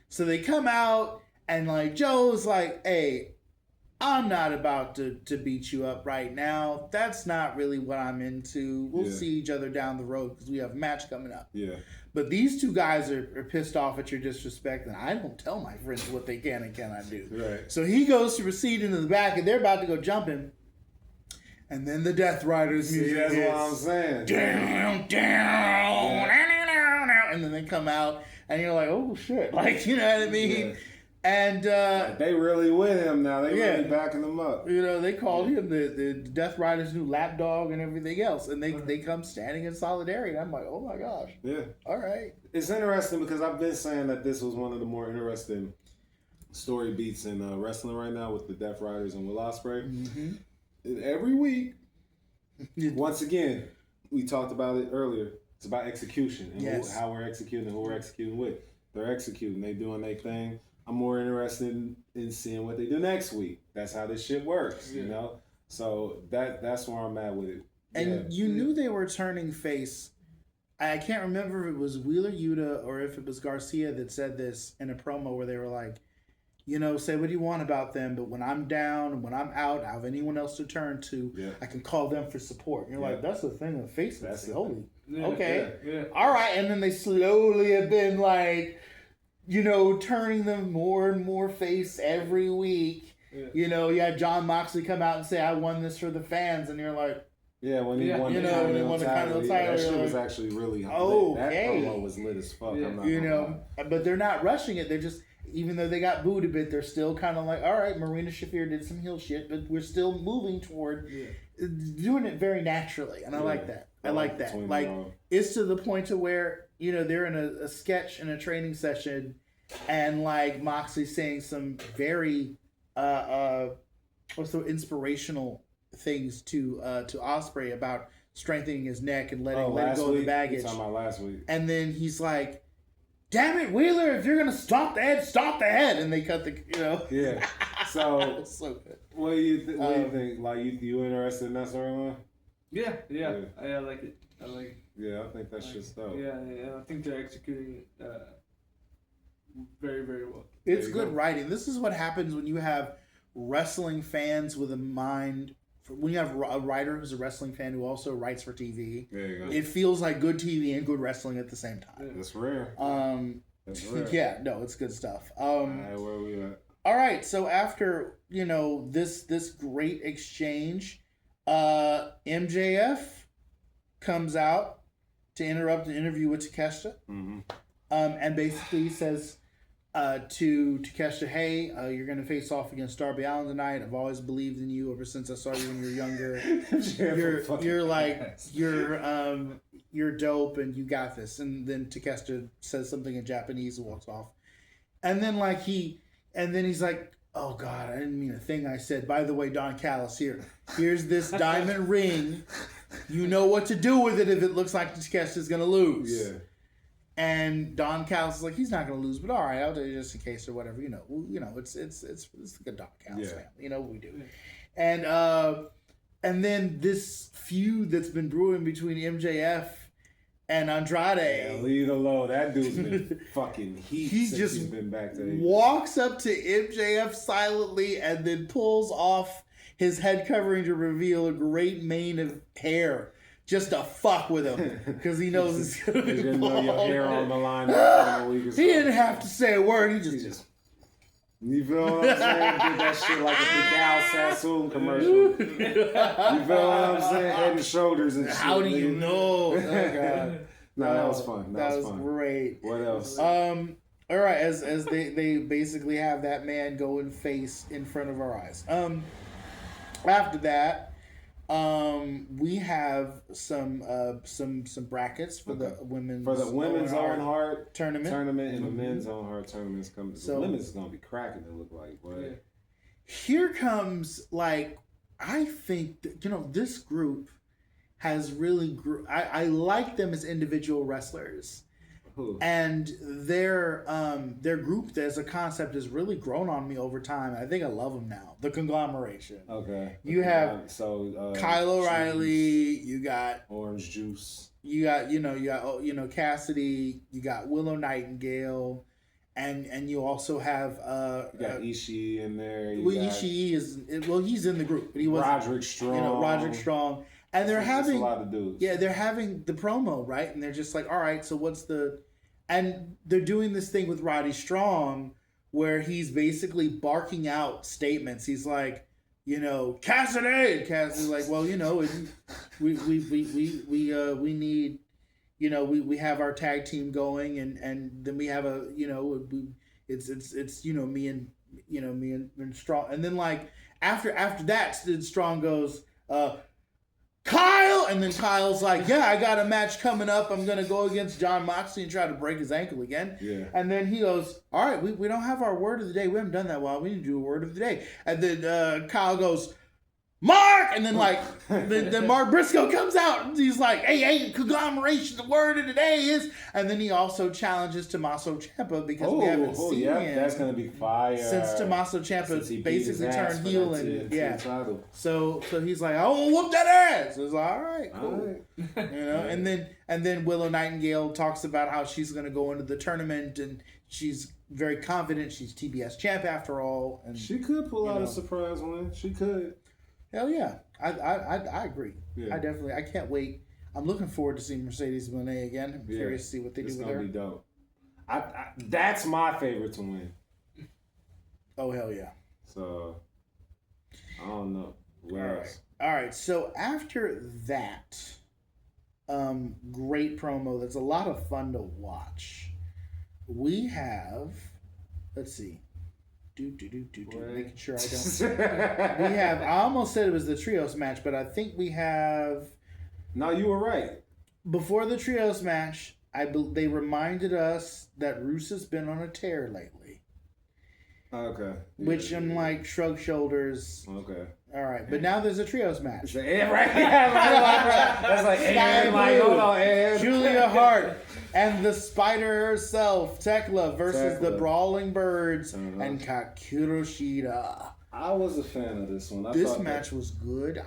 so they come out and Joe's like, "Hey, I'm not about to beat you up right now. That's not really what I'm into. We'll see each other down the road because we have a match coming up. Yeah. But these two guys are pissed off at your disrespect, and I don't tell my friends what they can and cannot do. Right. So he goes to recede into the back, and they're about to go jump him. And then the Death Riders music that's hits. what I'm saying. Down, down, and then they come out, and you're like, oh shit, like, you know what I mean? Yeah. And they really with him now. They really backing him up. You know, they called him the Death Riders' new lapdog and everything else, and they come standing in solidarity. And I'm like, oh my gosh, yeah, all right. It's interesting because I've been saying that this was one of the more interesting story beats in wrestling right now with the Death Riders and Will Ospreay. Mm-hmm. And every week, once again, we talked about it earlier. It's about execution and how we're executing and who we're executing with. They're executing. They doing their thing. I'm more interested in seeing what they do next week. That's how this shit works, you know? So that's where I'm at with it. And you knew they were turning face. I can't remember if it was Wheeler Yuta or if it was Garcia that said this in a promo where they were like, you know, say what you want about them, but when I'm down, when I'm out, I have anyone else to turn to, I can call them for support. And you're like, that's the thing of face. That's holy. Okay. Yeah. All right. And then they slowly have been like, you know, turning them more and more face every week. Yeah. You know, you had John Moxley come out and say, I won this for the fans. And you're like, when he won, you know, when he won the Continental title. That shit was actually really lit. That promo was lit as fuck. Yeah. You know, but they're not rushing it. They're just, even though they got booed a bit, they're still kind of like, all right, Marina Shafir did some heel shit, but we're still moving toward doing it very naturally. And I like that. I like that. Like, it's to the point to where, you know, they're in a sketch in a training session, and like Moxley's saying some very inspirational things to Ospreay about strengthening his neck and letting go of the baggage. Talking about last week. And then he's like, damn it, Wheeler, if you're gonna stop the head, and they cut the, you know. Yeah. So so good. What do you think? Like, you interested in that storyline? Yeah, I like it. I like it. Yeah, I think that's just dope. Yeah, I think they're executing very, very well. It's good writing. This is what happens when you have wrestling fans with a mind. When you have a writer who's a wrestling fan who also writes for TV, there you go. It feels like good TV and good wrestling at the same time. That's rare. That's rare. Yeah, no, it's good stuff. All right, where are we at? All right, so after, you know, this great exchange, MJF comes out to interrupt an interview with Takeshita, and basically says to Takeshita, hey, you're going to face off against Darby Allin tonight. I've always believed in you ever since I saw you when you were younger. You're dope and you got this. And then Takeshita says something in Japanese and walks off. And then he's like, oh God, I didn't mean a thing I said. By the way, Don Callis, here's this diamond ring. You know what to do with it if it looks like Takeshita's going to lose. Yeah. And Don Callis is like, he's not going to lose, but all right, I'll do it just in case or whatever. You know, it's the good Don Callis family. You know what we do. And then this feud that's been brewing between MJF and Andrade. Yeah, leave it alone. That dude's been fucking heat since he's been back there. Walks up to MJF silently and then pulls off his head covering to reveal a great mane of hair. Just to fuck with him, because he knows it's gonna be your hair on the line. He didn't have to say a word. He just you feel what I'm saying? Did that shit like a Vidal Sassoon commercial. You feel what I'm saying? Head and shoulders and shit. How do you know? Oh God. No, that was fun. That was fun. Great. What else? All right, as they basically have that man go and face in front of our eyes. After that. We have some brackets for the women's own heart tournament and the men's own heart tournaments coming. So the women's is gonna be cracking. It look like, but here comes I think that, this group has really I like them as individual wrestlers. And their group as a concept has really grown on me over time. I think I love them now. The conglomeration. Okay. You have Kyle O'Reilly. You got Orange Juice. You got Cassidy. You got Willow Nightingale, and you also have you got Ishii in there. Ishii he's in the group, but he wasn't. Roderick Strong. Roderick Strong. And they're having a lot of dudes. Yeah, they're having the promo, right? And they're just like, all right, so what's the... And they're doing this thing with Roddy Strong where he's basically barking out statements. He's like, Cassidy. Cassidy's like, well, we need, we have our tag team going, and then we have a, it's me and Strong, and then like after that, Strong goes, Kyle, and then Kyle's like, yeah, I got a match coming up. I'm gonna go against Jon Moxley and try to break his ankle again. Yeah. And then he goes, all right, we don't have our word of the day. We haven't done that well. We need to do a word of the day. And then Kyle goes, Mark, and then like then Mark Briscoe comes out and he's like, hey, conglomeration, the word of the day is, and then he also challenges Tommaso Ciampa because we haven't seen him. That's gonna be fire. Since Tommaso Ciampa basically turned heel and so he's like, oh, whoop that ass. It's like, all right, cool. And then Willow Nightingale talks about how she's gonna go into the tournament and she's very confident she's TBS champ after all. And she could pull out a surprise win. She could. Hell yeah, I agree. Yeah. I can't wait. I'm looking forward to seeing Mercedes Moné again. I'm curious to see what they do with her. It's gonna be dope. That's my favorite to win. Oh hell yeah. So I don't know. Where else? All right. So after that, great promo. That's a lot of fun to watch. We have, let's see. Making sure I don't. We have. I almost said it was the trios match, but I think we have. No, you were right. Before the trios match, they reminded us that Rusev's been on a tear lately. Okay. Which I'm like, shrug shoulders. Okay. All right, but now there's a trios match. Right. That's like, hold on, Julia Hart and the Spider herself, Tekla, versus the Brawling Birds and Katsuyori Shida. I was a fan of this one. This match was good.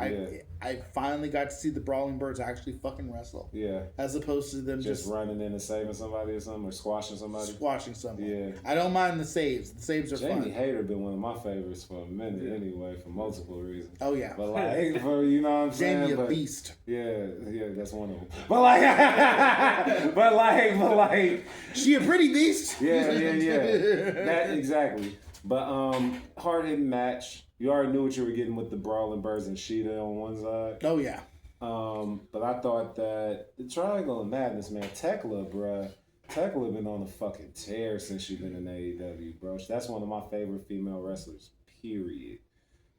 I finally got to see the Brawling Birds actually fucking wrestle. Yeah. As opposed to them just running in and saving somebody or something, or squashing somebody. Squashing somebody. Yeah. I don't mind the saves. The saves are fun. Jamie Hayter been one of my favorites for a minute anyway, for multiple reasons. Oh yeah. But like, you know what I'm saying? Jamie a beast. Yeah, that's one of them. But like, she a pretty beast. Yeah. That exactly. But hard hitting match. You already knew what you were getting with the Brawling Birds and Sheeta on one side. Oh yeah. But I thought that the Triangle of Madness, man, Tekla been on a fucking tear since she's been in AEW, bro. That's one of my favorite female wrestlers. Period.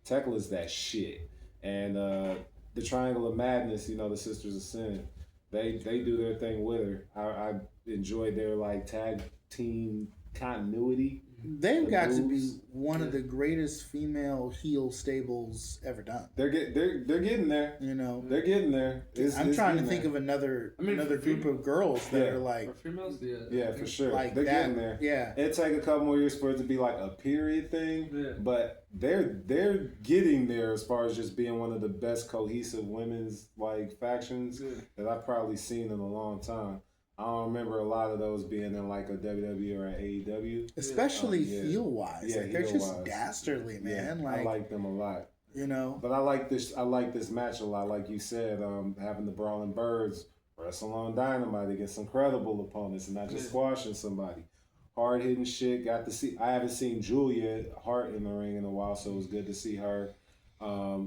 Tekla's that shit. And the Triangle of Madness, the Sisters of Sin, they do their thing with her. I enjoyed their like tag team continuity. They've got to be one of the greatest female heel stables ever done. They're getting there. They're getting there. I'm trying to think of another group of girls that are like for females. Yeah, for sure. Like they're getting there. Yeah, it'd take a couple more years for it to be like a period thing, but they're getting there as far as just being one of the best cohesive women's like factions that I've probably seen in a long time. I don't remember a lot of those being in like a WWE or an AEW. Especially heel-wise. Yeah, they're just dastardly, man. Yeah, I like them a lot. But I like this match a lot. Like you said, having the Brawling Birds wrestle on Dynamite against some credible opponents and not just squashing somebody. Hard hitting shit. Got to see. I haven't seen Julia Hart in the ring in a while, so it was good to see her.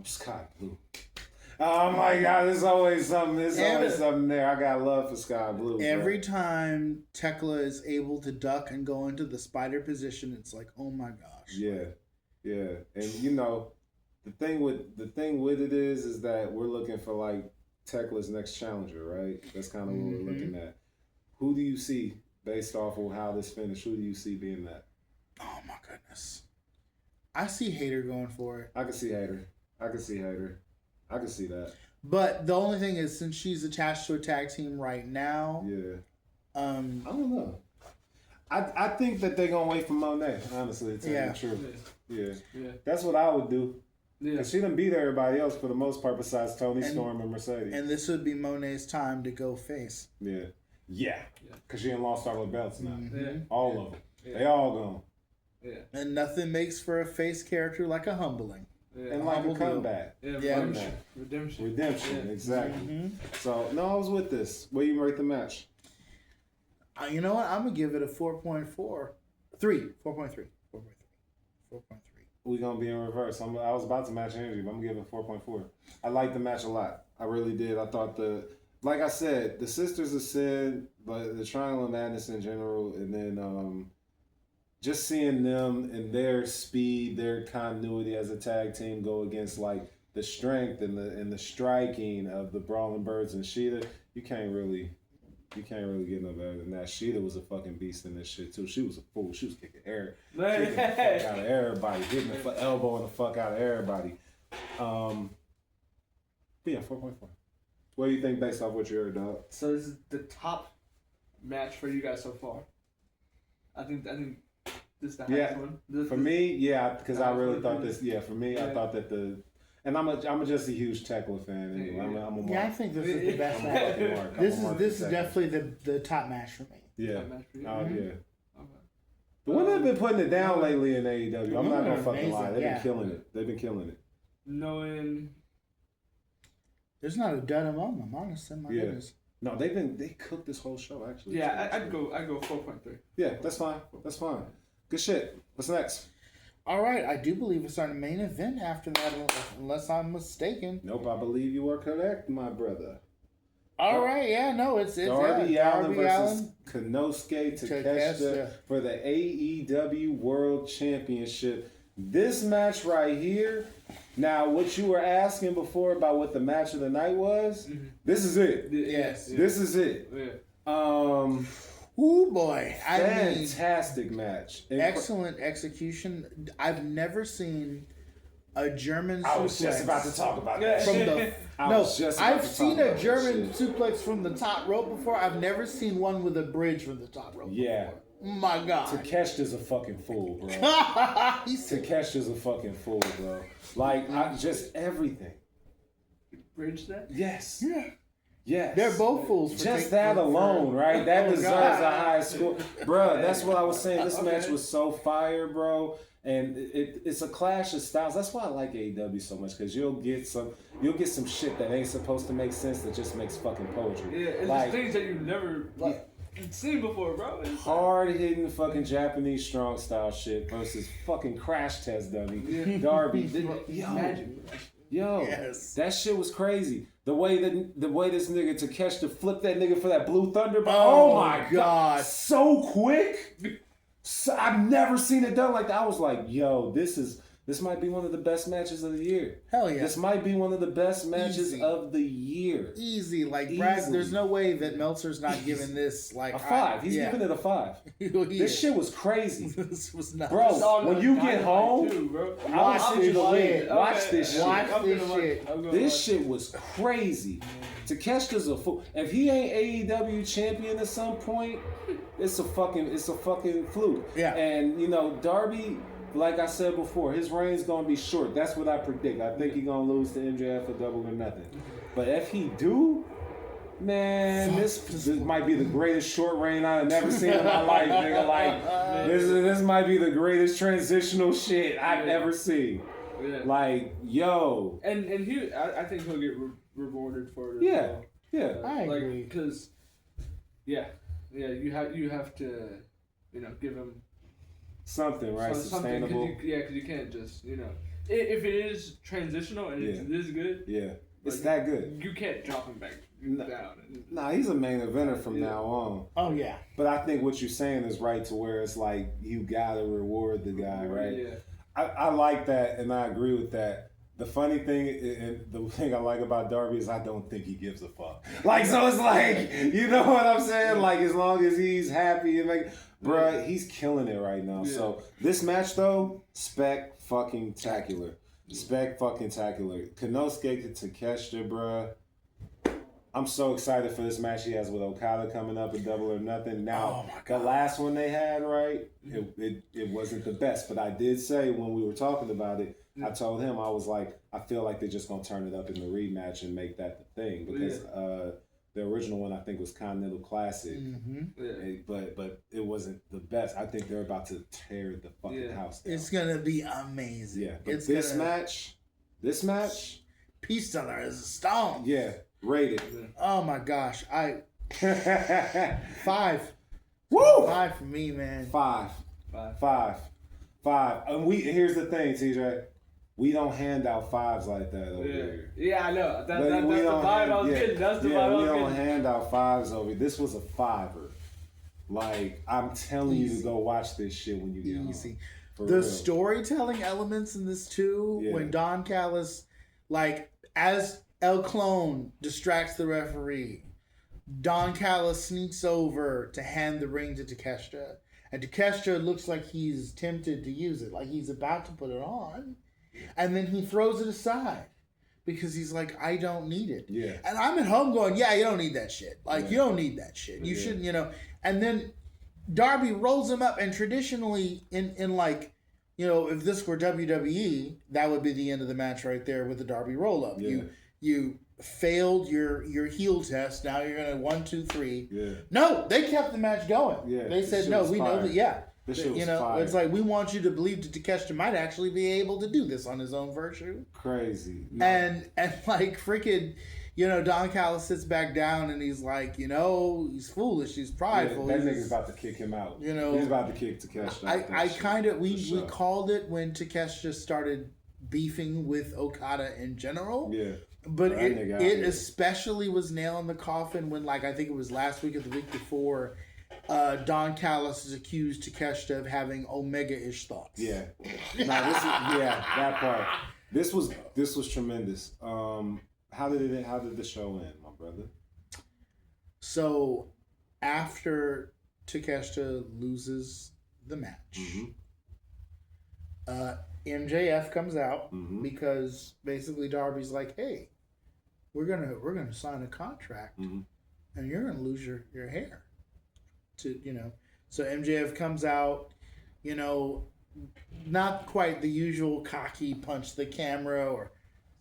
Scott Blue. Oh my God! There's always something. There. I got love for Sky Blue. Every time Tekla is able to duck and go into the spider position, it's like, oh my gosh. Yeah. And the thing with it is that we're looking for like Tekla's next challenger, right? That's kind of what we're looking at. Who do you see based off of how this finished? Who do you see being that? Oh my goodness! I see Hayter going for it. I can see Hayter. I can see that. But the only thing is, since she's attached to a tag team right now, I don't know. I think that they're gonna wait for Monet. Honestly, to tell you the truth. Yeah. That's what I would do. Yeah, she done beat everybody else for the most part, besides Tony Storm and Mercedes. And this would be Monet's time to go face. Yeah. Because she ain't lost all her belts now. Mm-hmm. All of them. They all gone. Yeah. And nothing makes for a face character like a humbling. Yeah. And like a comeback. Yeah. Redemption. Yeah. Exactly. Mm-hmm. So, no, I was with this. Where you rate the match? You know what? I'm going to give it a 4.4. 4.3. We're going to be in reverse. I was about to match energy, but I'm going to give it 4.4. I liked the match a lot. I really did. I thought like I said, the Sisters of Sin, but the Triangle of Madness in general, and then just seeing them and their speed, their continuity as a tag team go against like the strength and the striking of the Brawling Birds and Sheeta, you can't really get no better than that. Sheeta was a fucking beast in this shit too. She was a fool. She was kicking the fuck out of everybody, hitting the elbowing the fuck out of everybody. But yeah, 4.4. What do you think based off what you heard, dog? So this is the top match for you guys so far. I think this is the highest one. For me, yeah, because I really thought this. Yeah, for me, I thought that and I'm just a huge Tekla fan anyway. I think this is the best match. This is definitely the top match for me. Yeah. Top match for you? Oh yeah. Okay. The women have been putting it down lately in AEW. I'm not gonna fucking lie. They've yeah. been killing it. They've been killing it. Knowing there's not a dud among them, honestly. My goodness. No, they cooked this whole show actually. Yeah, I'd go 4.3. Yeah, that's fine. That's fine. Good shit. What's next? All right, I do believe it's our main event after that, unless I'm mistaken. Nope, I believe you are correct, my brother. All right, yeah, no, it's Darby Allin versus Allin. Konosuke Takeshita for the AEW World Championship. This match right here. Now, what you were asking before about what the match of the night was, this is it. Yes, this is it. Yeah. Oh boy, fantastic match. Excellent execution. I've never seen a German suplex. I was just about to talk about that. From the I've seen a German shit. suplex from the top rope before. I've never seen one with a bridge from the top rope. Yeah. Before. My God. Takeshita's a fucking fool, bro. Takeshita's a fucking fool, bro. Like, just everything. Bridge that? Yes. Yeah. Yes. They're both fools. Just that alone, right? That deserves a high score. Bro, that's what I was saying. This match was so fire, bro. And it's a clash of styles. That's why I like AEW so much, because you'll get some shit that ain't supposed to make sense that just makes fucking poetry. Yeah, it's like, just things that you've never seen before, bro. Hard hitting fucking Japanese strong style shit versus fucking crash test dummy. Darby. Yo, yes. That shit was crazy. The way this nigga Takeshita flipped that nigga for that Blue Thunder. Oh my God. So quick. I've never seen it done like that. I was like, yo, this might be one of the best matches of the year. Hell yeah. This might be one of the best matches of the year. Easy. Like, Brad, there's no way that Meltzer's not giving this like a 5. He's giving it a 5. This shit was crazy. This was nuts. Bro, when you get home, watch this shit. Watch this shit. Watch this shit. This shit was crazy. Takeshita's a fool. If he ain't AEW champion at some point, it's a fucking fluke. Yeah. And Darby, like I said before, his reign's gonna be short. That's what I predict. I think he's gonna lose to MJF for Double or Nothing. But if he do, man, this might be the greatest short reign I've never seen in my life, nigga. Like this might be the greatest transitional shit I've ever seen. Yeah. Like, yo. And I think he'll get rewarded for it. Yeah. As well. Yeah. I agree. Because, you have to, give him something, right? Sustainable. Because you can't just, if it is transitional and it is good. Yeah. It's that good. You can't drop him back down. Nah, he's a main eventer from now on. Oh, yeah. But I think what you're saying is right to where it's like you gotta reward the guy, right? Yeah. I like that and I agree with that. The funny thing and the thing I like about Darby is I don't think he gives a fuck. Like, so it's like, you know what I'm saying? Like, as long as he's happy and like, bruh, he's killing it right now. Yeah. So this match though, spec-fucking-tacular. Spec-fucking-tacular. Konosuke Takeshita, bruh. I'm so excited for this match he has with Okada coming up in Double or Nothing. Now, the last one they had, right, it wasn't the best. But I did say when we were talking about it, I told him, I was like, I feel like they're just going to turn it up in the rematch and make that the thing. Because The original one I think was Continental Classic, but it wasn't the best. I think they're about to tear the fucking house down. It's gonna be amazing. Yeah, but this match, Peace de la Resistance. Yeah, rated. Oh my gosh, 5. Woo! 5 for me, man. 5. And here's the thing, TJ. We don't hand out 5s like that over here. Yeah, I know. That's the vibe I was getting. That's the vibe I was getting. We don't hand out 5s over here. This was a 5er. Like, I'm telling you to go watch this shit when you get home. The storytelling elements in this too, when Don Callis, like, as El Clone distracts the referee, Don Callis sneaks over to hand the ring to Takeshita. And Takeshita looks like he's tempted to use it, like he's about to put it on. And then he throws it aside because he's like, I don't need it. Yeah. And I'm at home going, yeah, you don't need that shit. Like, you don't need that shit. You shouldn't, And then Darby rolls him up, and traditionally in like, if this were WWE, that would be the end of the match right there with the Darby roll up. Yeah. You failed your heel test. Now you're gonna 1, 2, 3. Yeah. No, they kept the match going. Yeah. They said no. We know that. Yeah. This shit was fire. It's like we want you to believe that Takeshita might actually be able to do this on his own virtue. Crazy. No. And like freaking, Don Callis sits back down and he's like, he's foolish, he's prideful. That nigga's about to kick him out. He's about to kick Takeshita. I kind of we called it when Takeshita started beefing with Okada in general. Yeah. But it especially was nail in the coffin when, like, I think it was last week or the week before, Don Callis is accused Takeshita of having Omega-ish thoughts. Yeah. That part. This was tremendous. How did the show end, my brother? So, after Takeshita loses the match, MJF comes out because basically Darby's like, hey, we're gonna sign a contract and you're gonna lose your hair. So MJF comes out, not quite the usual cocky punch the camera or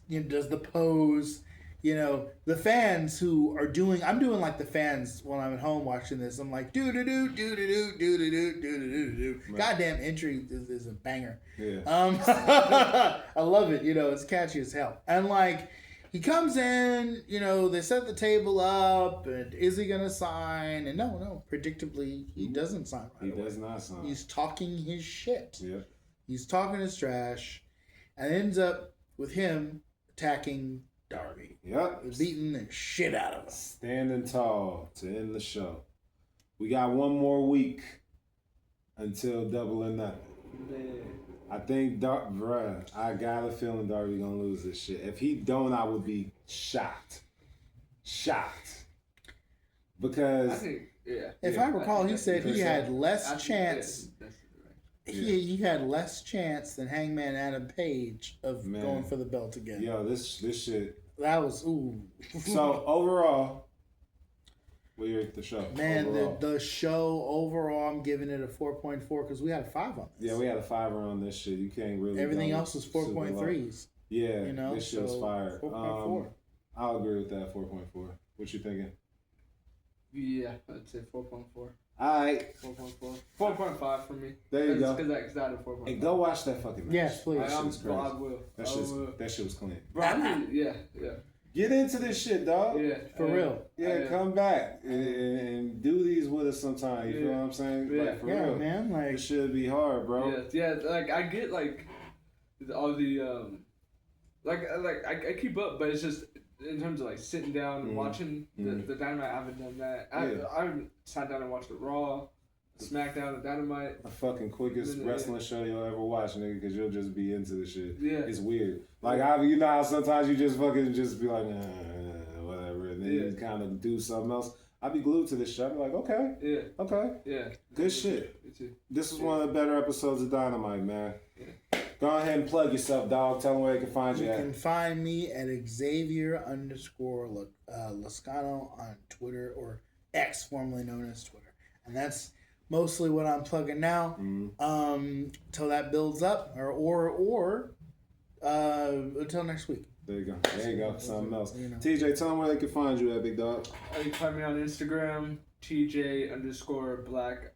does the pose. The fans who are I'm doing like the fans when I'm at home watching this. I'm like, do do do do do do do do do do. Goddamn entry is a banger. Yeah. I love it. It's catchy as hell. And like, he comes in, they set the table up, and is he gonna sign? And no, predictably, he doesn't sign right away. He does not sign. He's talking his shit. Yeah. He's talking his trash, and ends up with him attacking Darby. Yep. Beating the shit out of him. Standing tall to end the show. We got one more week until Double or Nothing. I think I got a feeling Darby gonna lose this shit. If he don't, I would be shocked. Because I think, if I recall, he said he had less chance. He had less chance than Hangman Adam Page of going for the belt again. Yo, this shit. That was ooh. So overall, what do you rate the show? Man, the show overall, I'm giving it a 4.4 because we had a 5 on this. Yeah, we had a 5er on this shit. You can't really. Everything else was 4.3s. Yeah, this shit was fire. 4.4. I'll agree with that. 4.4. What you thinking? Yeah, I'd say 4.4. All right. 4.4. 4.5 for me. There you go. Because I had a 4.5. And go watch that fucking match. Yes, please. I will. That shit was clean. Bro, yeah. Get into this shit, dog. Yeah. For real. Yeah, come back and do these with us sometime. You feel what I'm saying? Yeah. Like, for real. Man. Like, it should be hard, bro. Yeah. Like, I get, like, all the, I keep up, but it's just, in terms of like sitting down and watching the Dynamite, I haven't done that. I haven't sat down and watched the Raw, SmackDown, the Dynamite. The fucking quickest wrestling show you'll ever watch, nigga, because you'll just be into the shit. Yeah. It's weird. Like, you know how sometimes you just fucking just be like, whatever, and then you kind of do something else. I'd be glued to this show. I'd be like, okay. Yeah. Okay. Yeah. Good shit. This is one of the better episodes of Dynamite, man. Yeah. Go ahead and plug yourself, dog. Tell them where they can find you at. You can find me at Xavier_Lascano on Twitter, or X, formerly known as Twitter. And that's mostly what I'm plugging now. Till that builds up, or Until next week. There you go. There you go. Something else. You know. TJ, tell them where they can find you at, big dog. You can find me on Instagram, TJ_black__.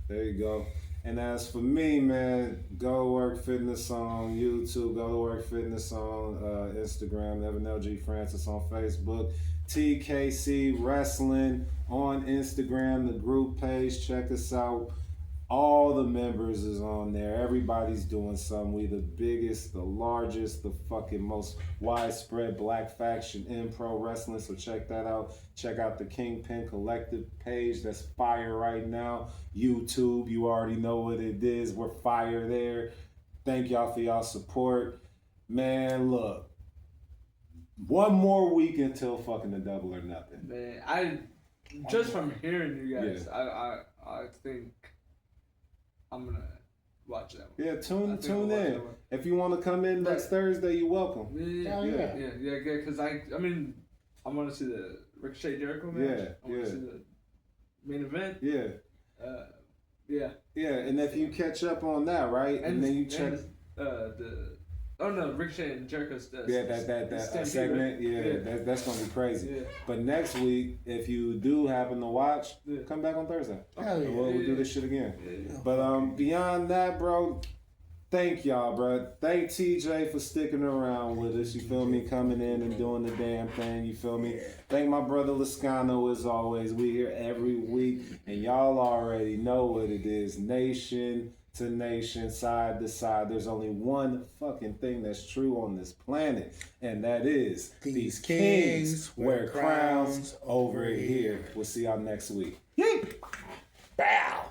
There you go. And as for me, man, Go to Work Fitness on YouTube, Go to Work Fitness on Instagram, Evan LG Francis on Facebook, TKC Wrestling on Instagram, the group page. Check us out. All the members is on there. Everybody's doing something. We the biggest, the largest, the fucking most widespread black faction in pro wrestling. So check that out. Check out the Kingpin Collective page. That's fire right now. YouTube, you already know what it is. We're fire there. Thank y'all for y'all support. Man, look. One more week until fucking the Double or Nothing. Man, just from hearing you guys, I think I'm gonna watch that one. Yeah, tune in. If you want to come in next Thursday, you're welcome. Yeah. Because I mean, I want to see the Ricochet Jericho match. I want to see the main event. Yeah, and if you catch up on that, right, and then you check Ricochet and Jericho's that segment, right? That's gonna be crazy. Yeah. But next week, if you do happen to watch, come back on Thursday. We'll do this shit again. But beyond that, bro, thank y'all, bro. Thank TJ for sticking around with us. You feel me? Coming in and doing the damn thing. You feel me? Thank my brother Lascano as always. We here every week, and y'all already know what it is. Nation to nation, side to side. There's only one fucking thing that's true on this planet, and that is these kings wear crowns over here. We'll see y'all next week. Bow.